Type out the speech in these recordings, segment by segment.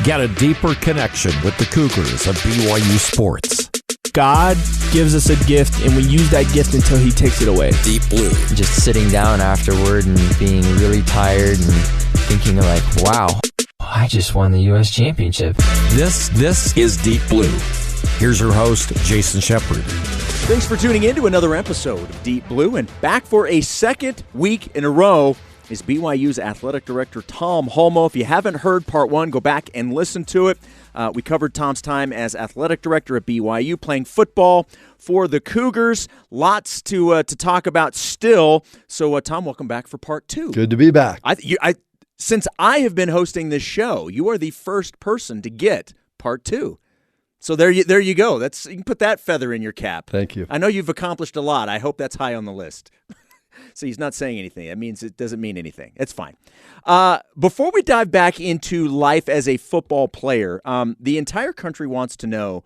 Get a deeper connection with the Cougars of BYU sports. God gives us a gift, and we use that gift until he takes it away. Deep Blue. Just sitting down afterward and being really tired and thinking like, wow, I just won the U.S. championship. This is Deep Blue. Here's your host, Jason Shepard. Thanks for tuning in to another episode of Deep Blue. And back for a second week in a row is BYU's Athletic Director, Tom Holmoe. If you haven't heard part one, go back and listen to it. We covered Tom's time as Athletic Director at BYU, playing football for the Cougars. Lots to talk about still. So, Tom, welcome back for part two. Good to be back. Since I have been hosting this show, you are the first person to get part two. So there you go. You can put that feather in your cap. Thank you. I know you've accomplished a lot. I hope that's high on the list. So he's not saying anything. That means it doesn't mean anything. It's fine. Before we dive back into life as a football player, the entire country wants to know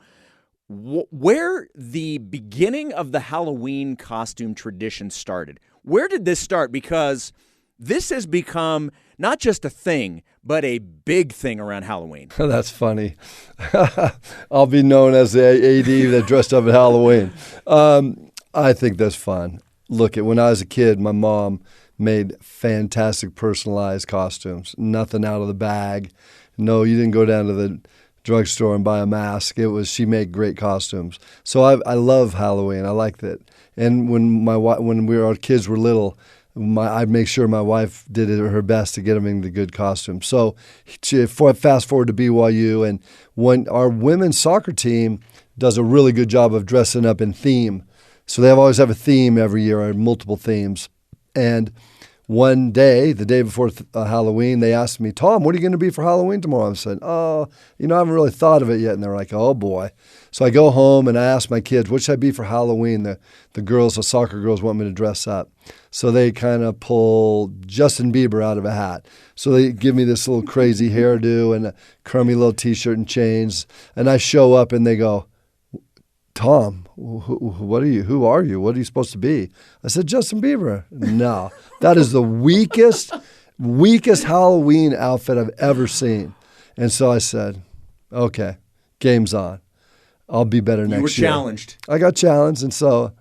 where the beginning of the Halloween costume tradition started. Where did this start? Because this has become not just a thing, but a big thing around Halloween. That's funny. I'll be known as the AD that dressed up at Halloween. I think that's fun. Look, when I was a kid, my mom made fantastic personalized costumes. Nothing out of the bag. No, you didn't go down to the drugstore and buy a mask. She made great costumes. So I love Halloween. I liked it. And when our kids were little, I'd make sure my wife did her best to get them into good costumes. So fast forward to BYU, and when our women's soccer team does a really good job of dressing up in theme. So they always have a theme every year, or multiple themes. And one day, the day before Halloween, they asked me, Tom, what are you going to be for Halloween tomorrow? I said, I haven't really thought of it yet. And they're like, oh, boy. So I go home and I ask my kids, what should I be for Halloween? The soccer girls want me to dress up. So they kind of pull Justin Bieber out of a hat. So they give me this little crazy hairdo and a crummy little T-shirt and chains. And I show up and they go, Tom, what are you? Who are you? What are you supposed to be? I said, Justin Bieber. No, that is the weakest Halloween outfit I've ever seen. And so I said, okay, game's on. I'll be better next year. You were challenged. I got challenged, and so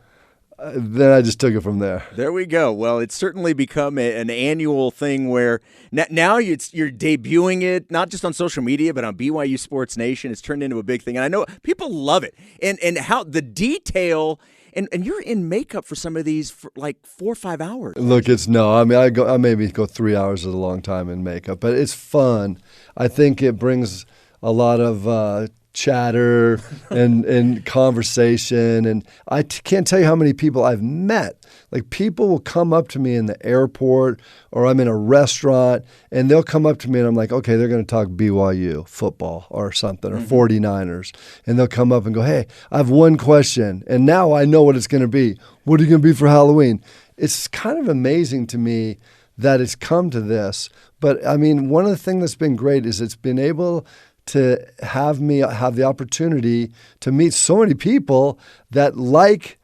then I just took it from there. There we go. Well, it's certainly become an annual thing where now you're debuting it, not just on social media, but on BYU Sports Nation. It's turned into a big thing. And I know people love it. And how the detail, and you're in makeup for some of these for like 4 or 5 hours. Look, I maybe go 3 hours is a long time in makeup, but it's fun. I think it brings a lot of chatter and conversation, and I can't tell you how many people I've met. Like, people will come up to me in the airport, or I'm in a restaurant, and they'll come up to me and I'm like, okay, they're going to talk BYU football or something, or 49ers, and they'll come up and go, hey, I have one question, and now I know what it's going to be. What are you going to be for Halloween? It's kind of amazing to me that it's come to this. But I mean, one of the things that's been great is it's been able to have me have the opportunity to meet so many people that like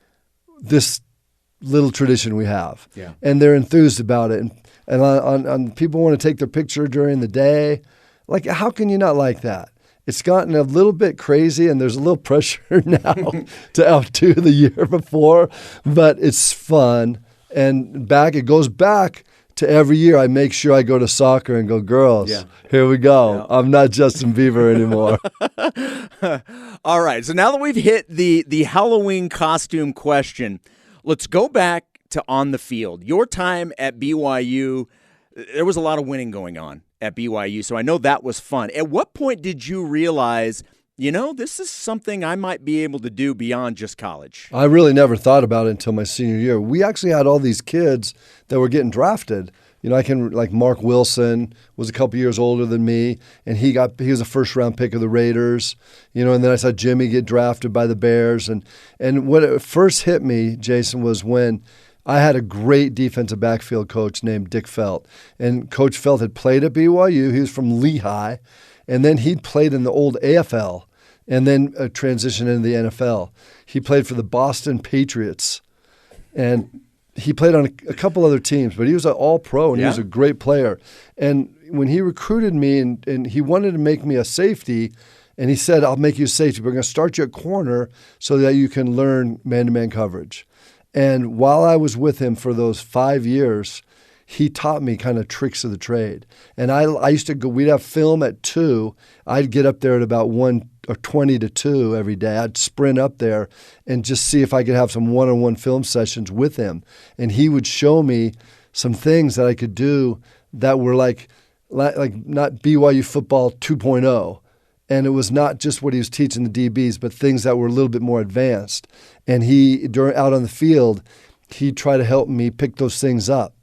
this little tradition we have. Yeah. And they're enthused about it. And on people want to take their picture during the day. Like, how can you not like that? It's gotten a little bit crazy, and there's a little pressure now to outdo the year before, but it's fun. And it goes back to every year I make sure I go to soccer and go, girls, here we go. Yeah. I'm not Justin Bieber anymore. All right. So now that we've hit the Halloween costume question, let's go back to on the field. Your time at BYU, there was a lot of winning going on at BYU, so I know that was fun. At what point did you realize, this is something I might be able to do beyond just college? I really never thought about it until my senior year. We actually had all these kids that were getting drafted. Like Mark Wilson was a couple years older than me, and he was a first-round pick of the Raiders. And then I saw Jimmy get drafted by the Bears. And what it first hit me, Jason, was when I had a great defensive backfield coach named Dick Felt. And Coach Felt had played at BYU. He was from Lehigh. And then he'd played in the old AFL and then transitioned into the NFL. He played for the Boston Patriots. And he played on a couple other teams, but he was an all-pro, and he was a great player. And when he recruited me and he wanted to make me a safety, and he said, I'll make you a safety. We're going to start you at corner so that you can learn man-to-man coverage. And while I was with him for those 5 years, he taught me kind of tricks of the trade. And I used to go, we'd have film at 2. I'd get up there at about 1 or 20 to 2 every day. I'd sprint up there and just see if I could have some one-on-one film sessions with him. And he would show me some things that I could do that were like not BYU football 2.0. And it was not just what he was teaching the DBs, but things that were a little bit more advanced. And out on the field, he tried to help me pick those things up.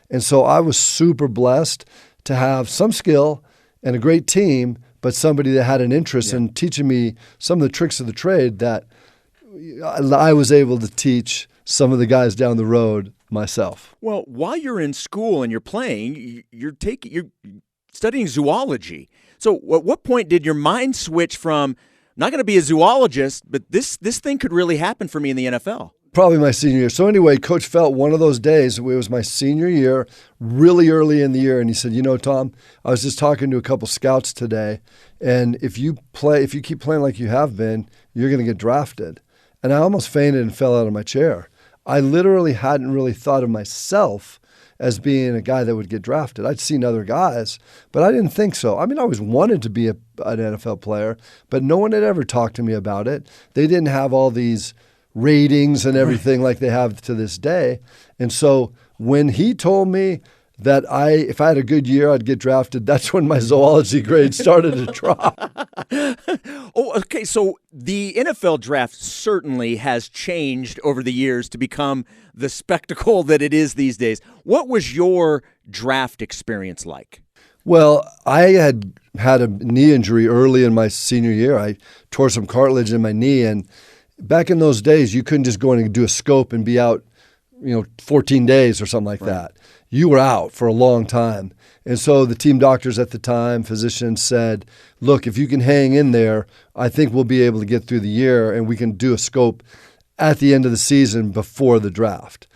And so I was super blessed to have some skill and a great team, but somebody that had an interest in teaching me some of the tricks of the trade that I was able to teach some of the guys down the road myself. Well, while you're in school and you're playing, you're studying zoology. So at what point did your mind switch from, I'm not going to be a zoologist, but this thing could really happen for me in the NFL? Probably my senior year. So anyway, Coach felt one of those days, it was my senior year, really early in the year, and he said, Tom, I was just talking to a couple scouts today, and if you keep playing like you have been, you're going to get drafted. And I almost fainted and fell out of my chair. I literally hadn't really thought of myself as being a guy that would get drafted. I'd seen other guys, but I didn't think so. I mean, I always wanted to be an NFL player, but no one had ever talked to me about it. They didn't have all these ratings and everything like they have to this day. And so when he told me that if I had a good year, I'd get drafted, that's when my zoology grade started to drop. Oh, okay. So the NFL draft certainly has changed over the years to become the spectacle that it is these days. What was your draft experience like? Well, I had a knee injury early in my senior year. I tore some cartilage in my knee, and back in those days, you couldn't just go in and do a scope and be out, 14 days or something like that. You were out for a long time. And so the team doctors at the time, physicians said, look, if you can hang in there, I think we'll be able to get through the year and we can do a scope at the end of the season before the draft.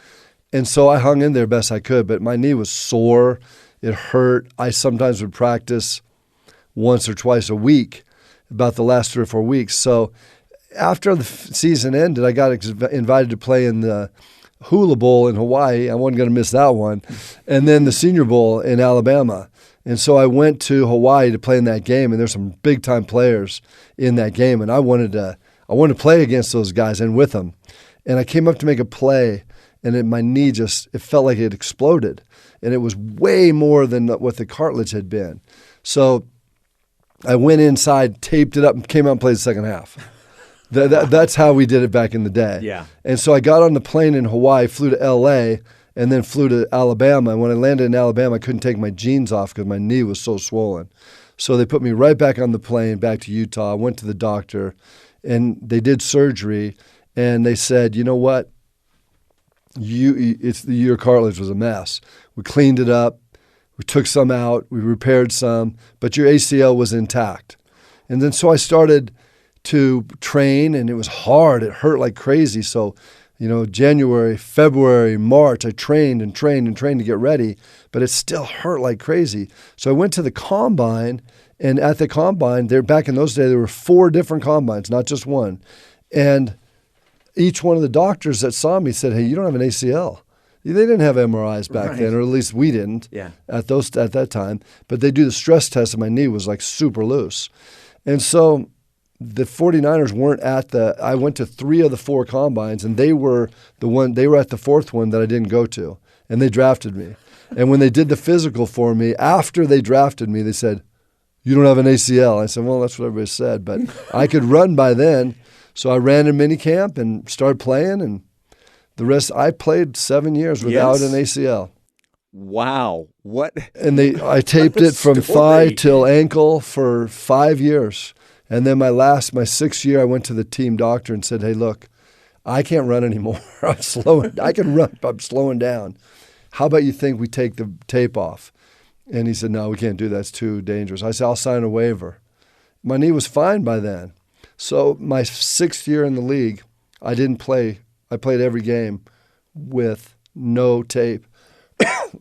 And so I hung in there best I could, but my knee was sore. It hurt. I sometimes would practice once or twice a week, about the last 3 or 4 weeks. So after the season ended, I got invited to play in the Hula Bowl in Hawaii. I wasn't going to miss that one. And then the Senior Bowl in Alabama. And so I went to Hawaii to play in that game, and there's some big-time players in that game, and I wanted to play against those guys and with them. And I came up to make a play, and my knee it felt like it exploded. And it was way more than what the cartilage had been. So I went inside, taped it up, and came out and played the second half. That's how we did it back in the day. Yeah. And so I got on the plane in Hawaii, flew to L.A., and then flew to Alabama. And when I landed in Alabama, I couldn't take my jeans off because my knee was so swollen. So they put me right back on the plane, back to Utah. I went to the doctor, and they did surgery, and they said, you know what? Your cartilage was a mess. We cleaned it up. We took some out. We repaired some. But your ACL was intact. And then so I started to train, and it was hard. It hurt like crazy. So, January, February, March, I trained to get ready, but it still hurt like crazy. So I went to the combine, and at the combine, back in those days, there were 4 different combines, not just one. And each one of the doctors that saw me said, hey, you don't have an ACL. They didn't have MRIs back then, or at least we didn't at that time. But they do the stress test, and my knee was like super loose. And so the 49ers weren't I went to 3 of the 4 combines, and they were at the 4th one that I didn't go to, and they drafted me. And when they did the physical for me, after they drafted me, they said, you don't have an ACL. I said, well, that's what everybody said, but I could run by then. So I ran in minicamp and started playing, and the rest, I played 7 years without an ACL. Wow. What? And I taped it from thigh till ankle for 5 years. And then my 6th year, I went to the team doctor and said, hey, look, I can't run anymore. I can run, but I'm slowing down. How about you think we take the tape off? And he said, no, we can't do that. It's too dangerous. I said, I'll sign a waiver. My knee was fine by then. So my 6th year in the league, I didn't play. I played every game with no tape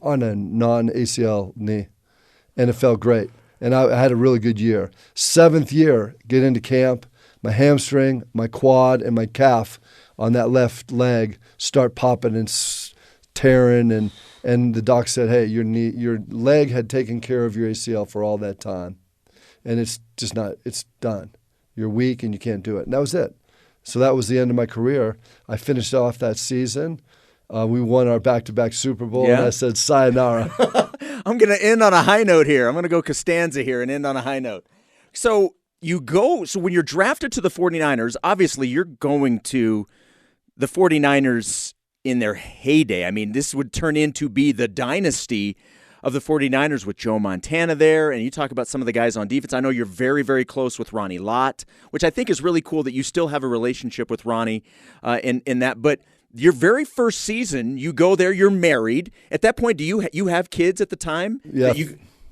on a non-ACL knee, and it felt great. And I had a really good year. 7th year, get into camp, my hamstring, my quad, and my calf on that left leg start popping and tearing, and the doc said, hey, your leg had taken care of your ACL for all that time, and it's done. You're weak and you can't do it. And that was it. So that was the end of my career. I finished off that season. We won our back-to-back Super Bowl, and I said, sayonara. I'm going to end on a high note here. I'm going to go Costanza here and end on a high note. So when you're drafted to the 49ers, obviously you're going to the 49ers in their heyday. I mean, this would turn into be the dynasty of the 49ers with Joe Montana there, and you talk about some of the guys on defense. I know you're very, very close with Ronnie Lott, which I think is really cool that you still have a relationship with Ronnie in that. But your very first season, you go there, you're married. At that point, do you have kids at the time? Yeah,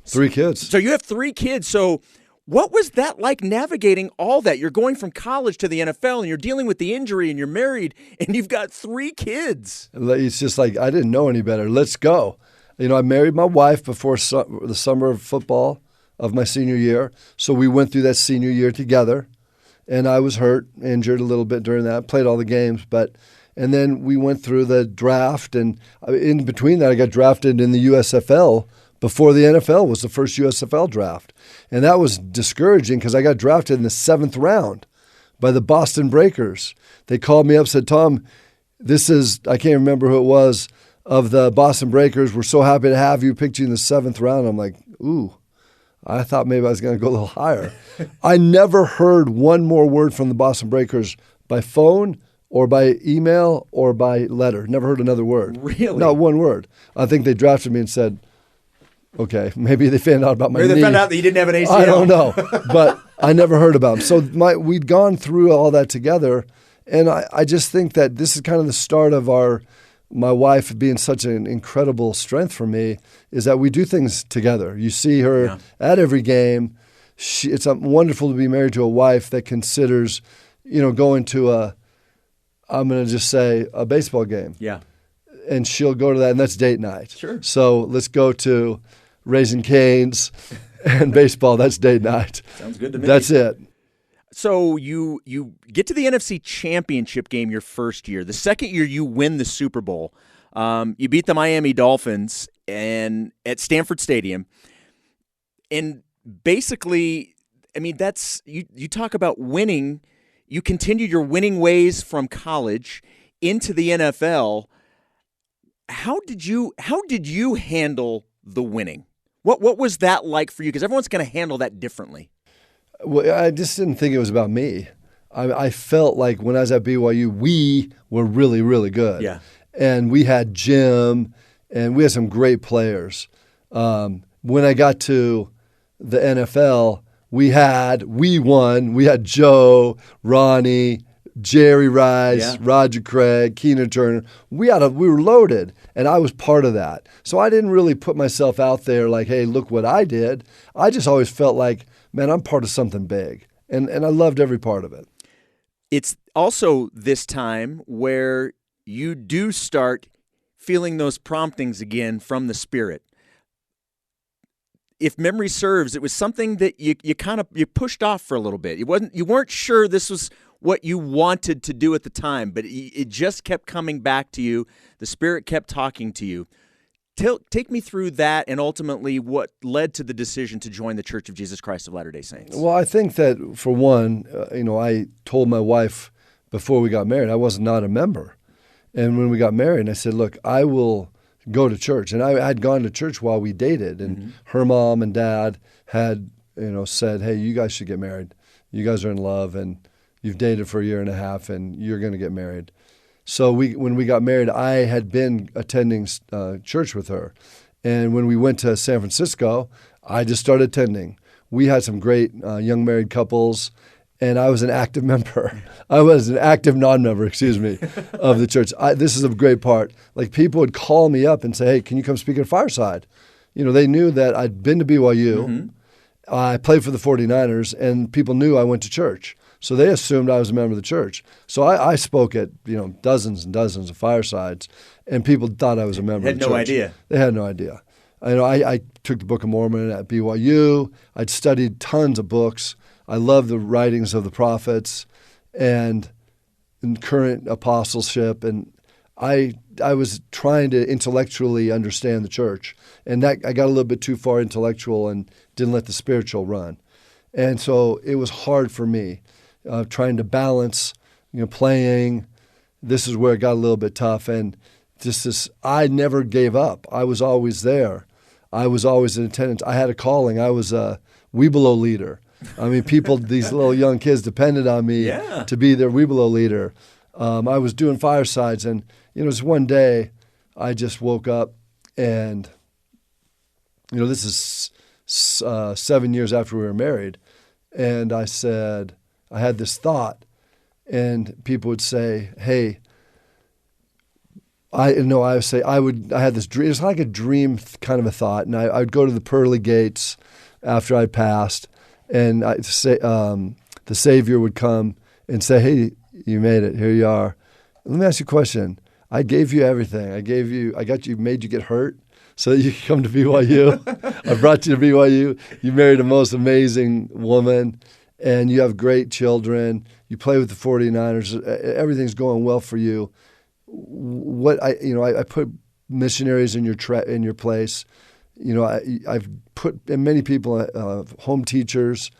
3 kids. So you have 3 kids. So what was that like navigating all that? You're going from college to the NFL, and you're dealing with the injury, and you're married, and you've got 3 kids. It's just like, I didn't know any better. Let's go. I married my wife before the summer of football of my senior year, so we went through that senior year together, and I was injured a little bit during that, played all the games, and then we went through the draft, and in between that I got drafted in the USFL before the NFL was the first USFL draft, and that was discouraging because I got drafted in the 7th round by the Boston Breakers. They called me up, said, Tom, I can't remember who it was, of the Boston Breakers, we're so happy to have you, picked you in the 7th round. I'm like, ooh, I thought maybe I was going to go a little higher. I never heard one more word from the Boston Breakers by phone or by email or by letter. Never heard another word. Really? Not one word. I think they drafted me and said, okay, maybe they found out about my knee. Maybe they found out that you didn't have an ACL. I don't know, but I never heard about them. So we'd gone through all that together, and I just think that this is kind of the start of my wife being such an incredible strength for me, is that we do things together. You see her at every game. It's wonderful to be married to a wife that considers, going to I'm going to just say a baseball game. Yeah. And she'll go to that, and that's date night. Sure. So let's go to Raising Cane's and baseball. That's date night. Sounds good to me. That's it. So you get to the NFC Championship game your first year. The second year, you win the Super Bowl. You beat the Miami Dolphins at Stanford Stadium. And basically, I mean, that's you talk about winning. You continue your winning ways from college into the NFL. How did you handle the winning? What was that like for you? Because everyone's going to handle that differently. Well, I just didn't think it was about me. I felt like when I was at BYU, we were really, really good. Yeah. And we had Jim, and we had some great players. When I got to the NFL, we won. We had Joe, Ronnie, Jerry Rice, Roger Craig, Keenan Turner. We were loaded, and I was part of that. So I didn't really put myself out there like, hey, look what I did. I just always felt like, man, I'm part of something big, and I loved every part of it. It's also this time where you do start feeling those promptings again from the Spirit. If memory serves, it was something that you pushed off for a little bit. You weren't sure this was what you wanted to do at the time, but it just kept coming back to you. The Spirit kept talking to you. Take me through that and ultimately what led to the decision to join the Church of Jesus Christ of Latter-day Saints. Well, I think that, for one, I told my wife before we got married I was not a member. And when we got married, I said, look, I will go to church. And I had gone to church while we dated. And her mom and dad had said, hey, you guys should get married. You guys are in love, and you've dated for a year and a half, and you're going to get married. So when we got married, I had been attending church with her. And when we went to San Francisco, I just started attending. We had some great young married couples, and I was an active member. I was an active non-member, of the church. This is a great part. Like, people would call me up and say, hey, can you come speak at Fireside? They knew that I'd been to BYU. I played for the 49ers, and people knew I went to church. So they assumed I was a member of the church. So I spoke at dozens and dozens of firesides, and people thought I was a member of the church. Had no idea. They had no idea. I took the Book of Mormon at BYU. I'd studied tons of books. I love the writings of the prophets and current apostleship, and I was trying to intellectually understand the church, and that I got a little bit too far intellectual and didn't let the spiritual run, and so it was hard for me trying to balance, playing. This is where it got a little bit tough, and just this. I never gave up. I was always there. I was always in attendance. I had a calling. I was a Webelow leader. I mean, these little young kids depended on me to be their Webelow leader. I was doing firesides, and just one day, I just woke up, and this is 7 years after we were married, and I said, I had this thought, and people would say, "Hey," I had this dream. It was like a dream kind of a thought, and I would go to the pearly gates after I passed, and I'd say, the Savior would come and say, "Hey, you made it. Here you are. Let me ask you a question. I gave you everything. Made you get hurt so that you could come to BYU. I brought you to BYU. You married the most amazing woman, and you have great children. You play with the 49ers. Everything's going well for you. I put missionaries in your place. I've put many people, home teachers.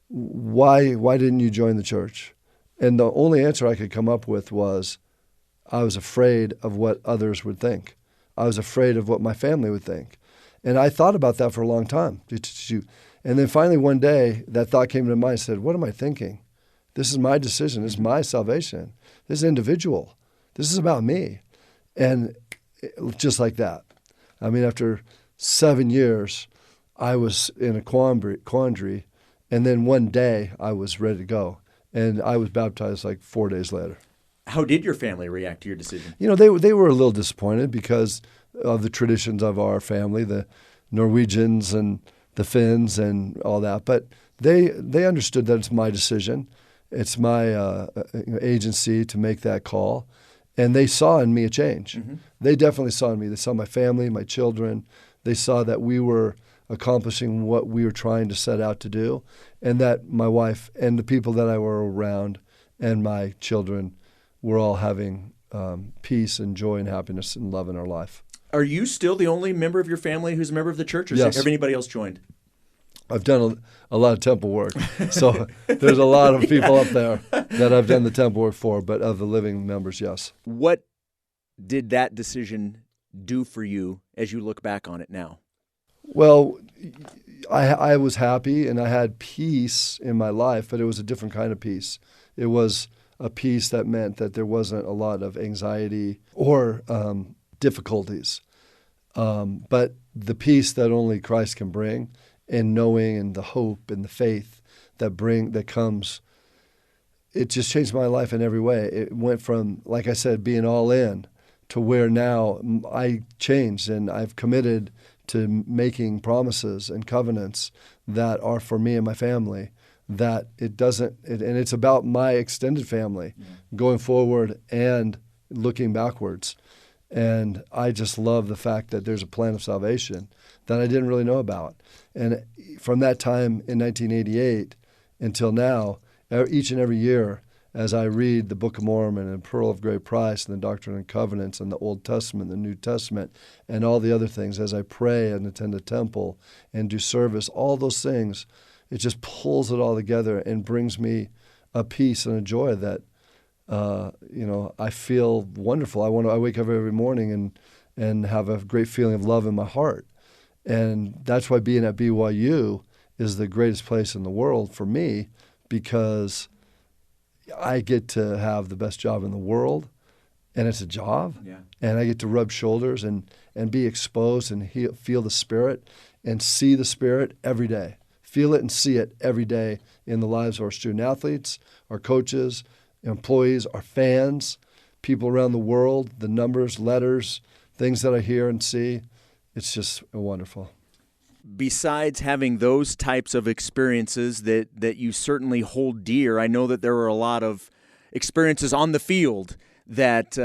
Why didn't you join the church?" And the only answer I could come up with was, I was afraid of what others would think. I was afraid of what my family would think. And I thought about that for a long time. And then finally one day, that thought came to mind. I said, what am I thinking? This is my decision. This is my salvation. This is individual. This is about me. And just like that. I mean, after 7 years, I was in a quandary. And then one day, I was ready to go. And I was baptized like 4 days later. How did your family react to your decision? They were a little disappointed because of the traditions of our family, the Norwegians and the Finns and all that. But they understood that it's my decision. It's my agency to make that call. And they saw in me a change. Mm-hmm. They definitely saw in me. They saw my family, my children. They saw that we were accomplishing what we were trying to set out to do, and that my wife and the people that I were around and my children were all having peace and joy and happiness and love in our life. Are you still the only member of your family who's a member of the church, or yes. has anybody else joined? I've done a lot of temple work, so there's a lot of people up there that I've done the temple work for, but of the living members, yes. What did that decision do for you as you look back on it now? Well, I was happy and I had peace in my life, but it was a different kind of peace. It was a peace that meant that there wasn't a lot of anxiety or difficulties, but the peace that only Christ can bring, and knowing and the hope and the faith that comes. It just changed my life in every way. It went from, like I said, being all in to where now I changed and I've committed to making promises and covenants that are for me and my family, that and it's about my extended family going forward and looking backwards. And I just love the fact that there's a plan of salvation that I didn't really know about. And from that time in 1988 until now, each and every year, as I read the Book of Mormon and Pearl of Great Price and the Doctrine and Covenants and the Old Testament, the New Testament, and all the other things, as I pray and attend a temple and do service, all those things, it just pulls it all together and brings me a peace and a joy that, I feel wonderful. I wake up every morning and have a great feeling of love in my heart. And that's why being at BYU is the greatest place in the world for me, because I get to have the best job in the world, and it's a job, and I get to rub shoulders and be exposed and feel the Spirit and see the Spirit every day. Feel it and see it every day in the lives of our student athletes, our coaches, employees, our fans, people around the world, the numbers, letters, things that I hear and see. It's just wonderful. besides having those types of experiences that you certainly hold dear, I know that there are a lot of experiences on the field that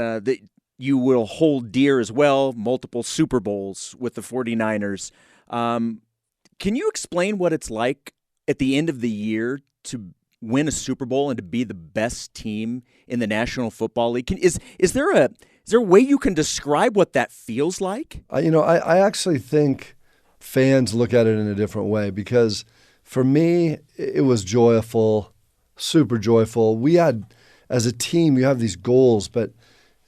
you will hold dear as well, multiple Super Bowls with the 49ers. Can you explain what it's like at the end of the year to win a Super Bowl and to be the best team in the National Football League? Is there a way you can describe what that feels like? I actually think fans look at it in a different way, because for me, it was joyful, super joyful. We had, as a team, you have these goals, but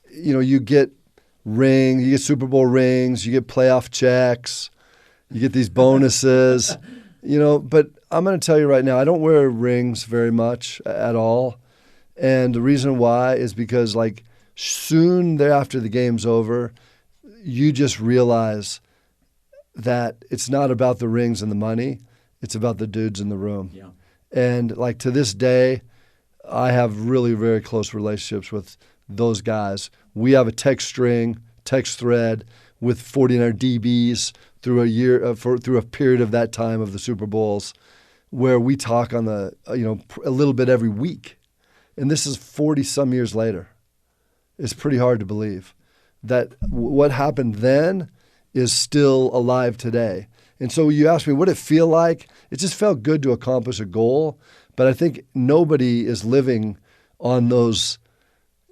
you get you get Super Bowl rings, you get playoff checks, you get these bonuses, but I'm going to tell you right now, I don't wear rings very much at all. And the reason why is because soon thereafter the game's over, you just realize that it's not about the rings and the money, it's about the dudes in the room. Yeah. And to this day, I have really very close relationships with those guys. We have a text thread with 49 DBs through a year, through a period of that time of the Super Bowls, where we talk on a little bit every week. And this is 40 some years later. It's pretty hard to believe that what happened then is still alive today. And so you asked me, what did it feel like? It just felt good to accomplish a goal. But I think nobody is living on those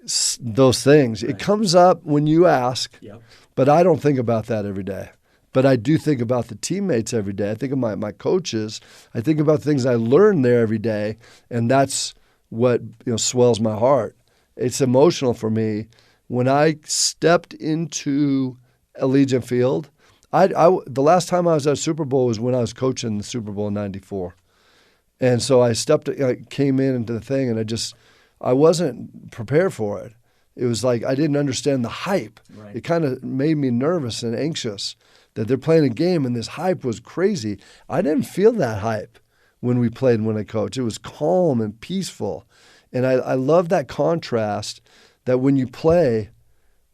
things. Right. It comes up when you ask, yep. But I don't think about that every day. But I do think about the teammates every day. I think of my coaches. I think about things I learn there every day, and that's what swells my heart. It's emotional for me. When I stepped into Allegiant Field, the last time I was at a Super Bowl was when I was coaching the Super Bowl in '94. And so I came into the thing, and I wasn't prepared for it. It was like I didn't understand the hype. Right. It kind of made me nervous and anxious that they're playing a game, and this hype was crazy. I didn't feel that hype when we played and when I coached. It was calm and peaceful. And I love that contrast that when you play,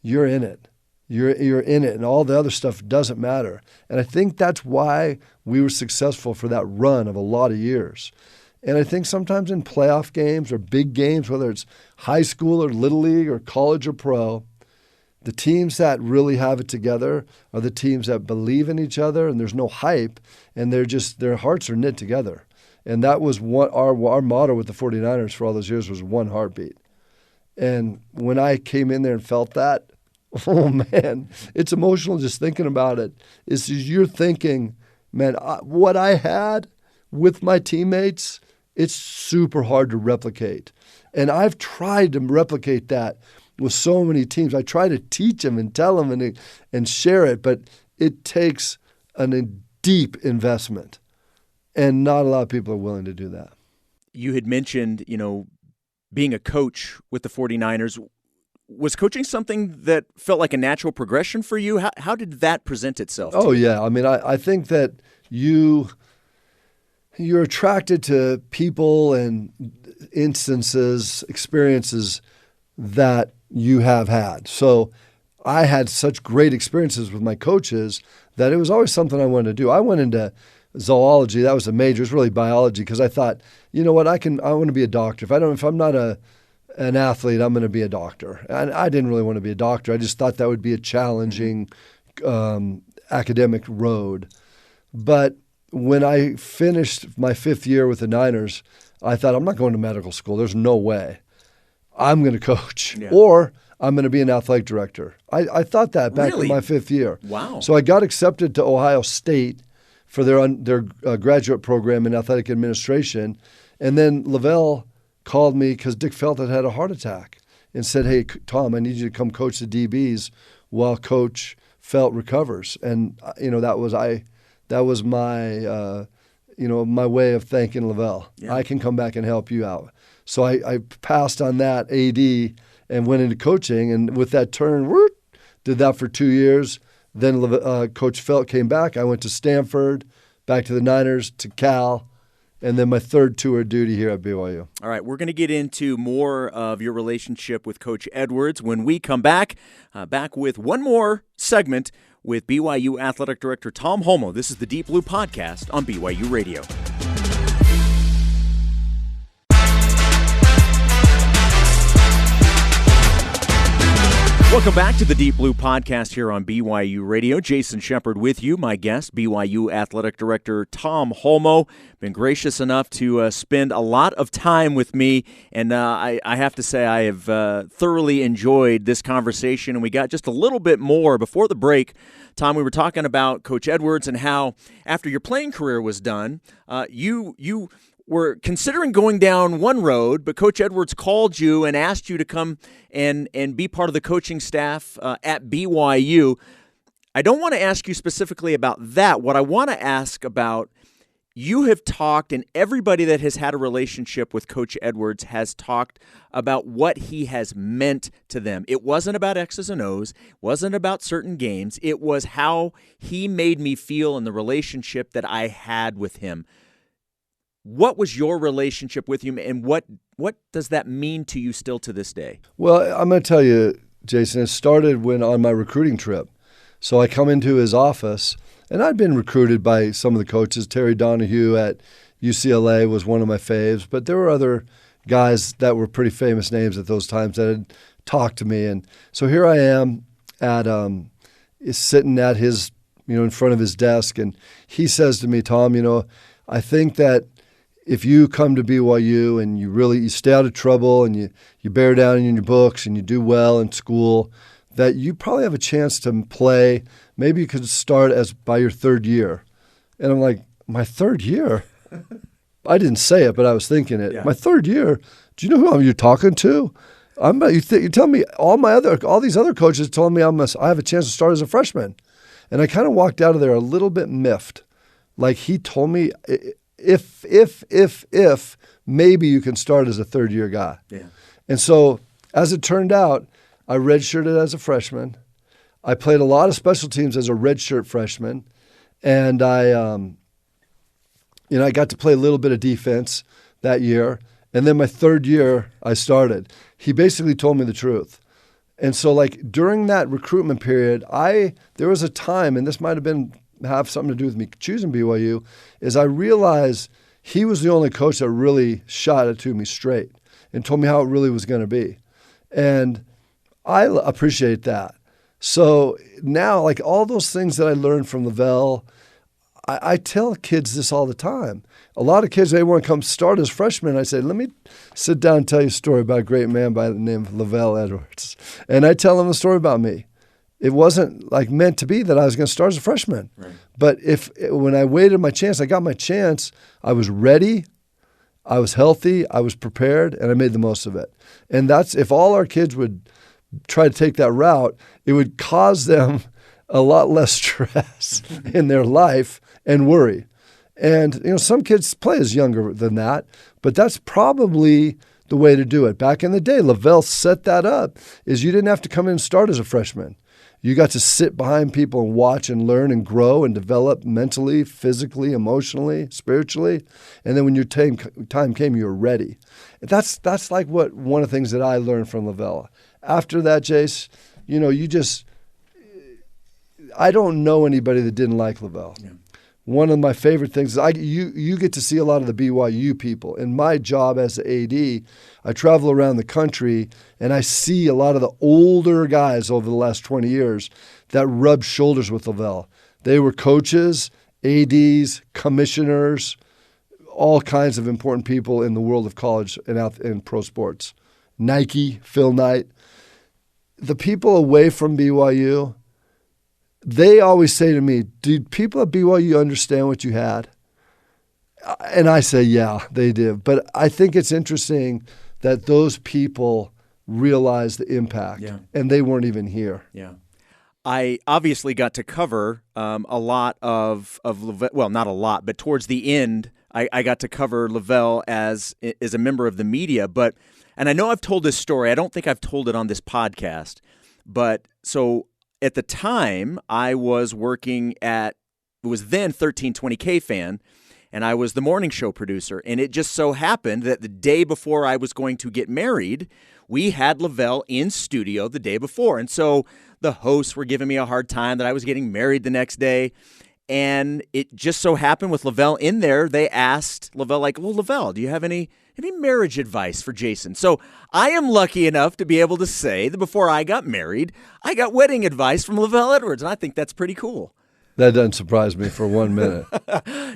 you're in it. You're in it, and all the other stuff doesn't matter. And I think that's why we were successful for that run of a lot of years. And I think sometimes in playoff games or big games, whether it's high school or little league or college or pro, the teams that really have it together are the teams that believe in each other, and there's no hype, and their hearts are knit together. And that was what our motto with the 49ers for all those years was one heartbeat. And when I came in there and felt that, oh man, it's emotional just thinking about it. You're thinking, man, what I had with my teammates, it's super hard to replicate. And I've tried to replicate that with so many teams. I try to teach them and tell them and share it, but it takes a deep investment. And not a lot of people are willing to do that. You had mentioned, being a coach with the 49ers. Was coaching something that felt like a natural progression for you? How did that present itself to you? Yeah. I mean, I think that you're attracted to people and instances, experiences that you have had. So I had such great experiences with my coaches that it was always something I wanted to do. I went into zoology. That was a major. It was really biology because I thought, I want to be a doctor. If I'm not an athlete, I'm going to be a doctor. And I didn't really want to be a doctor. I just thought that would be a challenging academic road. But when I finished my 5th year with the Niners, I thought, I'm not going to medical school. There's no way. I'm going to coach. Yeah. Or I'm going to be an athletic director. I thought that back in my 5th year. Wow. So I got accepted to Ohio State for their graduate program in athletic administration. And then LaVell called me because Dick Felton had a heart attack and said, hey, Tom, I need you to come coach the DBs while Coach Felt recovers. And, that was my, my way of thanking LaVell. Yeah. I can come back and help you out. So I passed on that AD and went into coaching. And with that turn, did that for 2 years. Then Coach Felt came back. I went to Stanford, back to the Niners, to Cal, and then my 3rd tour of duty here at BYU. All right, we're going to get into more of your relationship with Coach Edwards when we come back. Back with one more segment with BYU Athletic Director Tom Holmoe. This is the Deep Blue Podcast on BYU Radio. Welcome back to the Deep Blue Podcast here on BYU Radio. Jason Shepard with you, my guest, BYU Athletic Director Tom Holmoe. Been gracious enough to spend a lot of time with me, and I have to say I have thoroughly enjoyed this conversation, and we got just a little bit more before the break. Tom, we were talking about Coach Edwards and how after your playing career was done, you were considering going down one road, but Coach Edwards called you and asked you to come and be part of the coaching staff at BYU. I don't want to ask you specifically about that. What I want to ask about, you have talked, and everybody that has had a relationship with Coach Edwards has talked about what he has meant to them. It wasn't about X's and O's, wasn't about certain games. It was how he made me feel in the relationship that I had with him. What was your relationship with him, and what does that mean to you still to this day? Well, I'm going to tell you, Jason, it started when on my recruiting trip. So I come into his office, and I'd been recruited by some of the coaches. Terry Donahue at UCLA was one of my faves, but there were other guys that were pretty famous names at those times that had talked to me. And so here I am at sitting at his, in front of his desk, and he says to me, Tom, I think that if you come to BYU and you stay out of trouble and you bear down in your books and you do well in school, that you probably have a chance to play. Maybe you could start by your third year. And I'm like, my third year? I didn't say it, but I was thinking it. Yeah. My third year? Do you know who you're talking to? You tell me all these other coaches told me I have a chance to start as a freshman. And I kind of walked out of there a little bit miffed. Like he told me, if maybe you can start as a third-year guy. Yeah. And so, as it turned out, I redshirted as a freshman. I played a lot of special teams as a redshirt freshman, and I got to play a little bit of defense that year. And then my third year, I started. He basically told me the truth. And so, during that recruitment period, there was a time, and this might have something to do with me choosing BYU, is I realized he was the only coach that really shot it to me straight and told me how it really was going to be. And I appreciate that. So now, all those things that I learned from LaVell, I tell kids this all the time. A lot of kids, they want to come start as freshmen. I say, let me sit down and tell you a story about a great man by the name of LaVell Edwards. And I tell them a story about me. It wasn't meant to be that I was going to start as a freshman. Right. But when I waited my chance, I got my chance. I was ready, I was healthy, I was prepared, and I made the most of it. And if all our kids would try to take that route, it would cause them a lot less stress in their life and worry. And some kids play as younger than that, but that's probably the way to do it. Back in the day, LaVell set that up, is you didn't have to come in and start as a freshman. You got to sit behind people and watch and learn and grow and develop mentally, physically, emotionally, spiritually. And then when your time came, you were ready. That's one of the things that I learned from LaVell. After that, Jace, I don't know anybody that didn't like LaVell. Yeah. One of my favorite things is you get to see a lot of the BYU people. In my job as the AD, I travel around the country and I see a lot of the older guys over the last 20 years that rub shoulders with LaVell. They were coaches, ADs, commissioners, all kinds of important people in the world of college and pro sports. Nike, Phil Knight. The people away from BYU, they always say to me, do people at BYU understand what you had? And I say, yeah, they did. But I think it's interesting that those people realize the impact, and they weren't even here. Yeah. I obviously got to cover a lot of LaVell, well, not a lot, but towards the end, I got to cover LaVell as a member of the media. And I know I've told this story. I don't think I've told it on this podcast. But so at the time, I was working it was then 1320K Fan, and I was the morning show producer. And it just so happened that the day before I was going to get married, we had LaVell in studio the day before. And so the hosts were giving me a hard time that I was getting married the next day. And it just so happened with LaVell in there, they asked LaVell, like, well, LaVell, do you have any marriage advice for Jason? So I am lucky enough to be able to say that before I got married, I got wedding advice from LaVell Edwards, and I think that's pretty cool. That doesn't surprise me for 1 minute.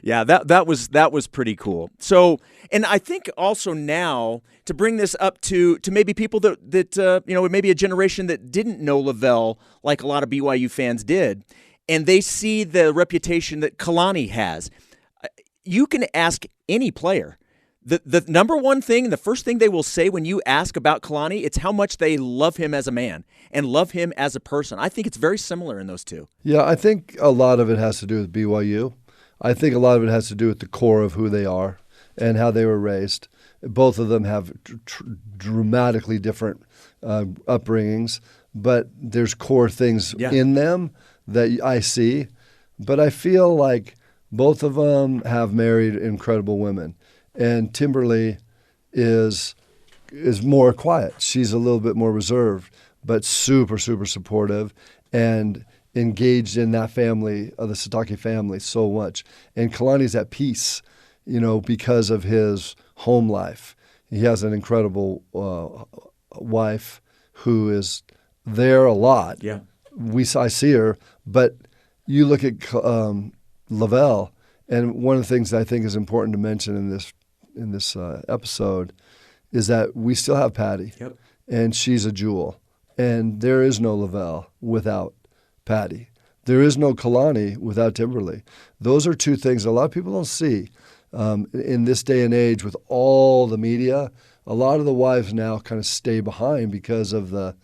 Yeah, that was pretty cool. So, and I think also now to bring this up to maybe people that maybe a generation that didn't know LaVell like a lot of BYU fans did, and they see the reputation that Kalani has. You can ask any player. The number one thing, the first thing they will say when you ask about Kalani, it's how much they love him as a man and love him as a person. I think it's very similar in those two. Yeah, I think a lot of it has to do with BYU. I think a lot of it has to do with the core of who they are and how they were raised. Both of them have dramatically different upbringings, but there's core things in them that I see. But I feel like both of them have married incredible women. And Timberly is more quiet. She's a little bit more reserved, but super, super supportive and engaged in that family, the Satake family, so much. And Kalani's at peace, because of his home life. He has an incredible wife who is there a lot. Yeah, I see her, but you look at LaVell, and one of the things that I think is important to mention in this episode is that we still have Patty, and she's a jewel. And there is no LaVell without Patty. There is no Kalani without Timberly. Those are two things a lot of people don't see. In this day and age with all the media, a lot of the wives now kind of stay behind because of the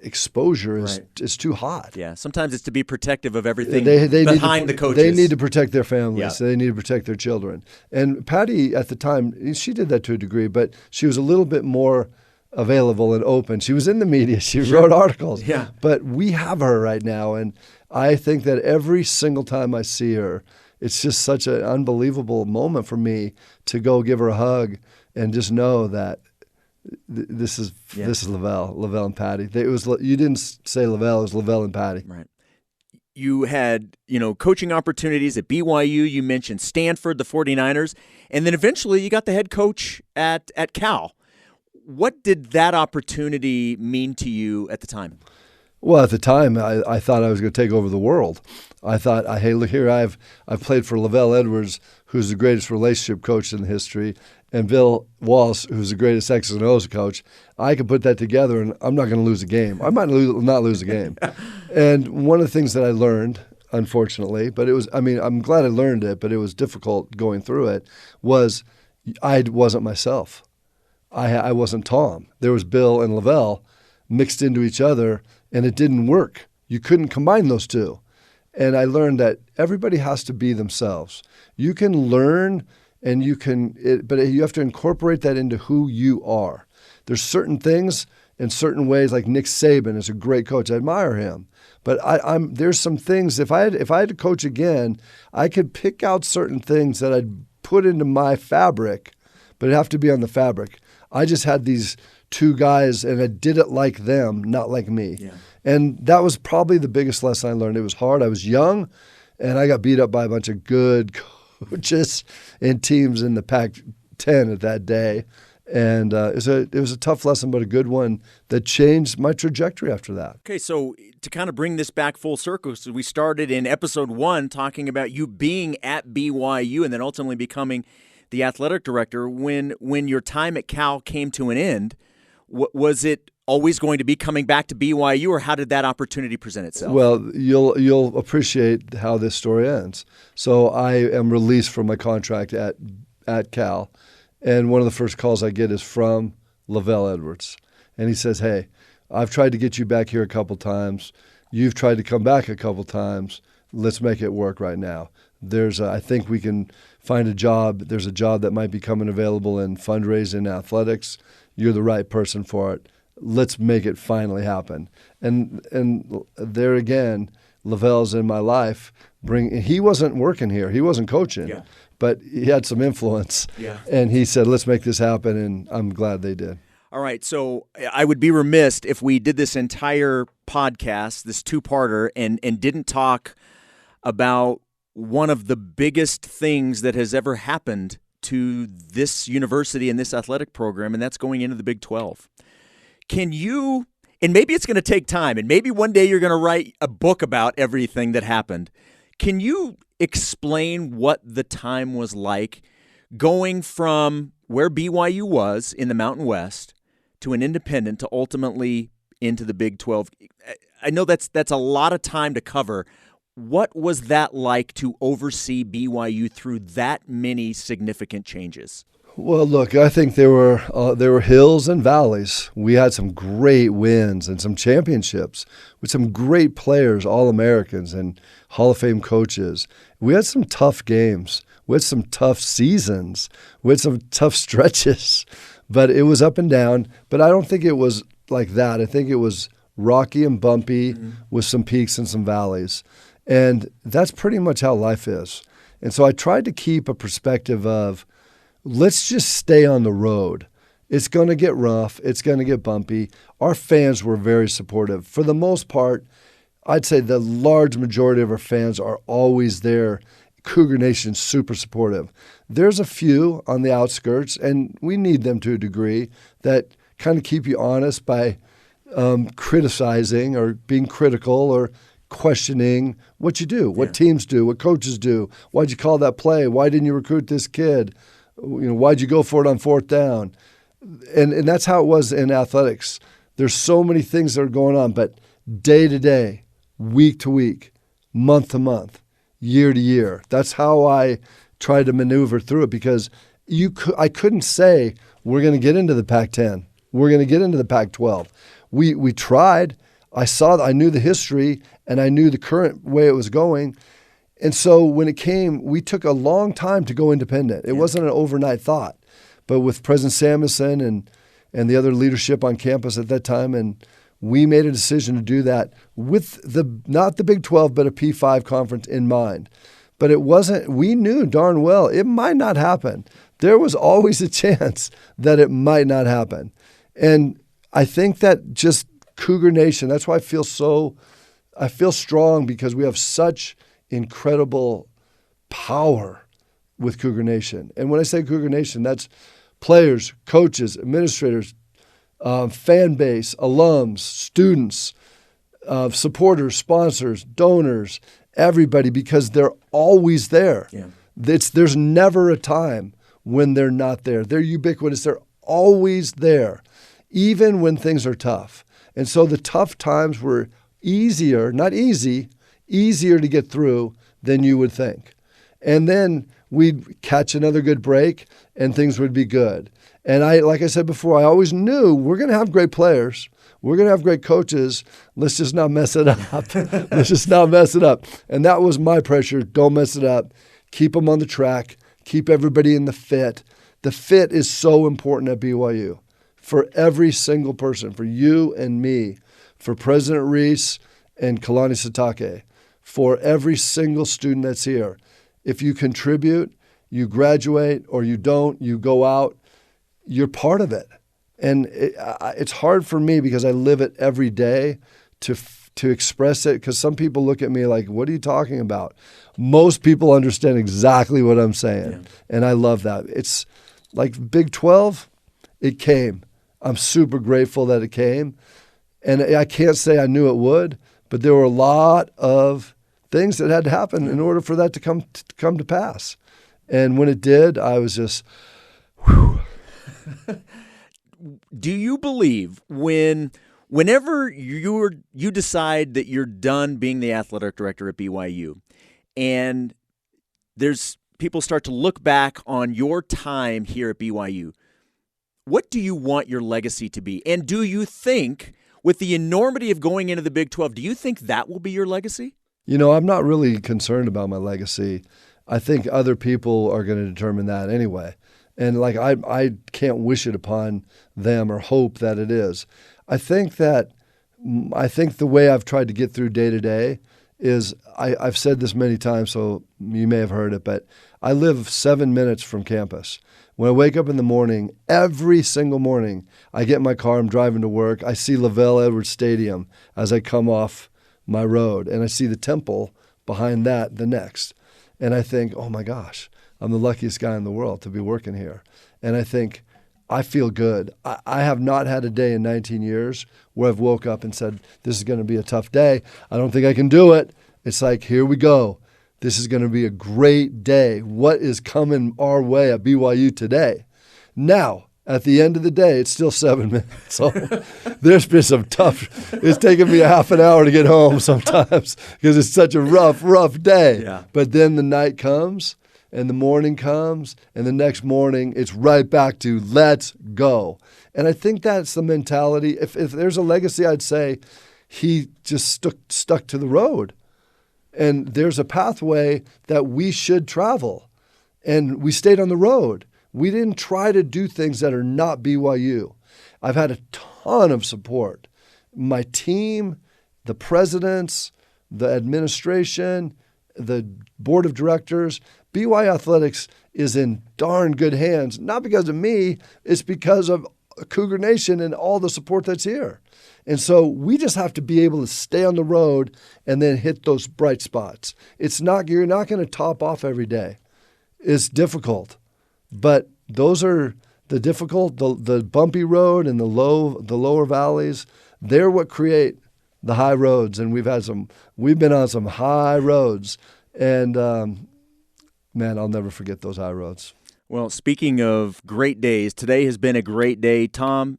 exposure is too hot. Yeah, sometimes it's to be protective of everything they behind the coaches. They need to protect their families. Yeah. So they need to protect their children. And Patty, at the time, she did that to a degree, but she was a little bit more available and open. She was in the media. She wrote articles. Yeah. But we have her right now, and I think that every single time I see her, it's just such an unbelievable moment for me to go give her a hug and just know that this is LaVell and Patty. You didn't say LaVell, it was LaVell and Patty. Right. You had, coaching opportunities at BYU. You mentioned Stanford, the 49ers, and then eventually you got the head coach at Cal. What did that opportunity mean to you at the time? Well, at the time, I thought I was going to take over the world. I thought, hey, look here, I've played for LaVell Edwards, who's the greatest relationship coach in history, and Bill Walsh, who's the greatest X's and O's coach. I could put that together, and I'm not going to lose a game. I might not lose a game. And one of the things that I learned, unfortunately, but I'm glad I learned it, but it was difficult going through it, was I wasn't myself. I wasn't Tom. There was Bill and LaVell mixed into each other, and it didn't work. You couldn't combine those two. And I learned that everybody has to be themselves. You can learn, and but you have to incorporate that into who you are. There's certain things in certain ways, like Nick Saban is a great coach. I admire him. But there's some things, if I had to coach again, I could pick out certain things that I'd put into my fabric, but it'd have to be on the fabric. I just had these two guys, and I did it like them, not like me. Yeah. And that was probably the biggest lesson I learned. It was hard. I was young, and I got beat up by a bunch of good coaches and teams in the Pac-10 at that day. And it was a tough lesson, but a good one that changed my trajectory after that. Okay, so to kind of bring this back full circle, so we started in episode 1 talking about you being at BYU and then ultimately becoming the athletic director. When your time at Cal came to an end, was it always going to be coming back to BYU, or how did that opportunity present itself? Well, you'll appreciate how this story ends. So I am released from my contract at Cal, and one of the first calls I get is from LaVell Edwards. And he says, hey, I've tried to get you back here a couple times. You've tried to come back a couple times. Let's make it work right now. I think we can find a job. There's a job that might be coming available in fundraising athletics. You're the right person for it. Let's make it finally happen. And there again, LaVell's in my life. He wasn't working here. He wasn't coaching, but he had some influence. Yeah. And he said, let's make this happen, and I'm glad they did. All right, so I would be remiss if we did this entire podcast, this two-parter, and didn't talk about one of the biggest things that has ever happened to this university and this athletic program, and that's going into the Big 12. Can you, and maybe it's going to take time, and maybe one day you're going to write a book about everything that happened. Can you explain what the time was like going from where BYU was in the Mountain West to an independent to ultimately into the Big 12? I know that's a lot of time to cover. What was that like to oversee BYU through that many significant changes? Well, look, I think there were hills and valleys. We had some great wins and some championships with some great players, All-Americans and Hall of Fame coaches. We had some tough games. We had some tough seasons. We had some tough stretches. But it was up and down. But I don't think it was like that. I think it was rocky and bumpy with some peaks and some valleys. And that's pretty much how life is. And so I tried to keep a perspective of, let's just stay on the road. It's going to get rough. It's going to get bumpy. Our fans were very supportive. For the most part, I'd say the large majority of our fans are always there. Cougar Nation's super supportive. There's a few on the outskirts, and we need them to a degree, that kind of keep you honest by criticizing or being critical or questioning what you do, what teams do, what coaches do. Why'd you call that play? Why didn't you recruit this kid? Why'd you go for it on fourth down? And that's how it was in athletics. There's so many things that are going on, but day to day, week to week, month to month, year to year, that's how I try to maneuver through it, because I couldn't say we're going to get into the Pac-10. We're going to get into the Pac-12. We tried. I knew the history, and I knew the current way it was going. And so when it came, we took a long time to go independent. It wasn't an overnight thought. But with President Samuelson and the other leadership on campus at that time, and we made a decision to do that with not the Big 12, but a P5 conference in mind. But it wasn't, we knew darn well it might not happen. There was always a chance that it might not happen. And I think that just Cougar Nation, that's why I feel strong, because we have such incredible power with Cougar Nation. And when I say Cougar Nation, that's players, coaches, administrators, fan base, alums, students, supporters, sponsors, donors, everybody, because they're always there. Yeah. There's never a time when they're not there. They're ubiquitous. They're always there, even when things are tough. And so the tough times were easier, not easy, easier to get through than you would think. And then we'd catch another good break and things would be good. And like I said before, I always knew we're going to have great players. We're going to have great coaches. Let's just not mess it up. Let's just not mess it up. And that was my pressure. Don't mess it up. Keep them on the track. Keep everybody in the fit. The fit is so important at BYU for every single person, for you and me, for President Reese and Kalani Sitake, for every single student that's here. If you contribute, you graduate, or you don't, you go out, you're part of it. And it's hard for me because I live it every day to express it, because some people look at me like, what are you talking about? Most people understand exactly what I'm saying, yeah. And I love that. It's like Big 12, it came. I'm super grateful that it came. And I can't say I knew it would, but there were a lot of things that had to happen in order for that to come to pass. And when it did, I was just, whew. Do you believe whenever you decide that you're done being the athletic director at BYU, and there's people start to look back on your time here at BYU, what do you want your legacy to be? And do you think, with the enormity of going into the Big 12, do you think that will be your legacy? You know, I'm not really concerned about my legacy. I think other people are going to determine that anyway. And like I can't wish it upon them or hope that it is. I think the way I've tried to get through day to day is, I've said this many times, so you may have heard it, but I live 7 minutes from campus. When I wake up in the morning, every single morning, I get in my car, I'm driving to work. I see LaVell Edwards Stadium as I come off my road, and I see the temple behind that the next. And I think, oh my gosh, I'm the luckiest guy in the world to be working here. And I think, I feel good. I have not had a day in 19 years where I've woke up and said, this is going to be a tough day. I don't think I can do it. It's like, here we go. This is going to be a great day. What is coming our way at BYU today? Now, at the end of the day, it's still 7 minutes. So there's been some tough. It's taken me a half an hour to get home sometimes because it's such a rough day. Yeah. But then the night comes and the morning comes and the next morning it's right back to let's go. And I think that's the mentality. If there's a legacy, I'd say he just stuck to the road. And there's a pathway that we should travel. And we stayed on the road. We didn't try to do things that are not BYU. I've had a ton of support. My team, the presidents, the administration, the board of directors. BYU Athletics is in darn good hands. Not because of me, it's because of Cougar Nation and all the support that's here. And so we just have to be able to stay on the road and then hit those bright spots. You're not going to top off every day. It's difficult, but those are the difficult, the bumpy road and the lower valleys. They're what create the high roads, and we've been on some high roads, and man, I'll never forget those high roads. Well, speaking of great days, today has been a great day, Tom.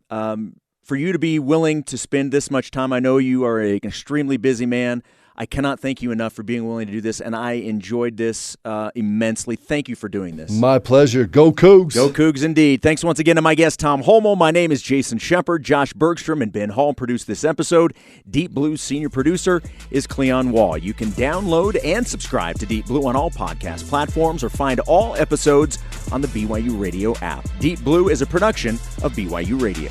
For you to be willing to spend this much time, I know you are an extremely busy man. I cannot thank you enough for being willing to do this, and I enjoyed this immensely. Thank you for doing this. My pleasure. Go Cougs. Go Cougs indeed. Thanks once again to my guest, Tom Holmoe. My name is Jason Shepard. Josh Bergstrom and Ben Hall produced this episode. Deep Blue's senior producer is Cleon Wall. You can download and subscribe to Deep Blue on all podcast platforms or find all episodes on the BYU Radio app. Deep Blue is a production of BYU Radio.